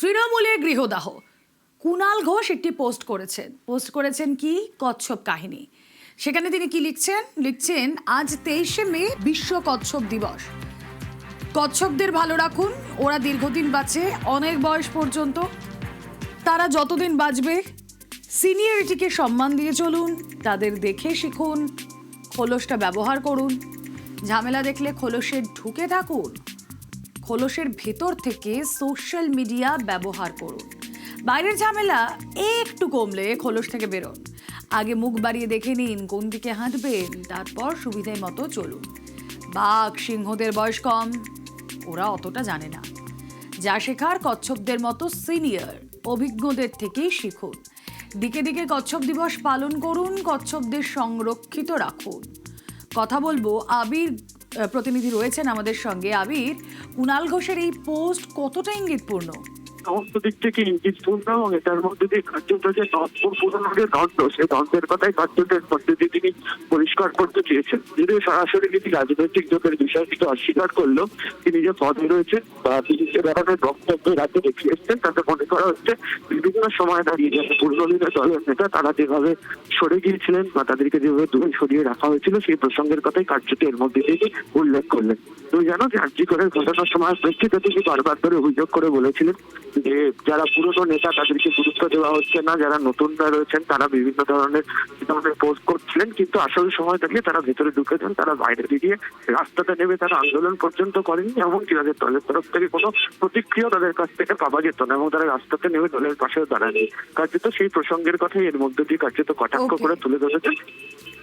তৃণমূলে গৃহদাহ। কুণাল ঘোষ একটি পোস্ট করেছেন কি কচ্ছপ কাহিনী। সেখানে তিনি কি লিখছেন আজ 23শে মে বিশ্ব কচ্ছপ দিবস। কচ্ছপদের ভালো রাখুন, ওরা দীর্ঘদিন বাঁচে, অনেক বয়স পর্যন্ত। তারা যতদিন বাঁচবে সিনিয়রিটিকে সম্মান দিয়ে চলুন, তাদের দেখে শিখুন, খোলসটা ব্যবহার করুন। ঝামেলা দেখলে খোলসে ঢুকে থাকুন, খোলসের ভেতর থেকে সোশ্যাল মিডিয়া ব্যবহার করুন। বাইরের ঝামেলা একটু কমলে খোলস থেকে বেরোন। আগে মুখ বাড়িয়ে দেখে নিন কোন দিকে হাঁটবেন, তারপর সুবিধে মতো চলুন। বাঘ সিংহদের বয়স কম, ওরা অতটা জানে না। যা শেখার কচ্ছপদের মতো সিনিয়র অভিজ্ঞদের থেকেই শিখুন। দিকে দিকে কচ্ছপ দিবস পালন করুন, কচ্ছপদের সংরক্ষিত রাখুন। কথা বলবো, আবির প্রতিনিধি রয়েছেন আমাদের সঙ্গে। আবির, কুণাল ঘোষের এই পোস্ট কতটা ইঙ্গিতপূর্ণ? সমস্ত দিক থেকে ইঙ্গিতপূর্ণ এবং এটার মধ্যে দিয়ে কার্যত যে পুরোনো যে দ্বন্দ্ব, সেই দ্বন্দ্বের কথাই কার্যতের মধ্যে দিয়ে তিনি পরিষ্কার করতে চেয়েছেন। যদিও সরাসরি তিনি রাজনৈতিক জোটের বিষয়টিকে অস্বীকার করলো, তিনি যে পদে রয়েছেন বা তিনি যে ধরনের বক্তব্য রাজ্যে দেখিয়ে এসছেন, তাতে মনে করা হচ্ছে বিভিন্ন সময় দাঁড়িয়ে যারা পূর্ণলীগের দলের নেতা তারা যেভাবে সরে গিয়েছিলেন বা তাদেরকে যেভাবে দূরে সরিয়ে রাখা হয়েছিল, সেই প্রসঙ্গের কথাই কার্যত এর মধ্যে দিয়ে উল্লেখ করলেন। তুমি জানো যে আরজি করের ঘটনার সময় প্রেক্ষিতে তিনি বারবার ধরে অভিযোগ করে বলেছিলেন যে যারা পুরনো নেতা তাদেরকে গুরুত্ব দেওয়া হচ্ছে না, যারা নতুনরা রয়েছেন তারা বিভিন্ন ধরনের পোস্ট করছিলেন, কিন্তু আসল সময় দাঁড়িয়ে তারা ভেতরে ঢুকেছেন, তারা বাইরে বেরিয়ে রাস্তাতে নেমে তারা আন্দোলন পর্যন্ত করেনি, এমনকি তাদের দলের তরফ থেকে কোনো প্রতিক্রিয়া তাদের কাছ থেকে পাওয়া যেত না এবং তারা রাস্তাতে নেমে দলের পাশেও দাঁড়ায়নি। কার্যত সেই প্রসঙ্গের কথাই এর মধ্যে দিয়ে কার্যত কটাক্ষ করে তুলে ধরেছেন।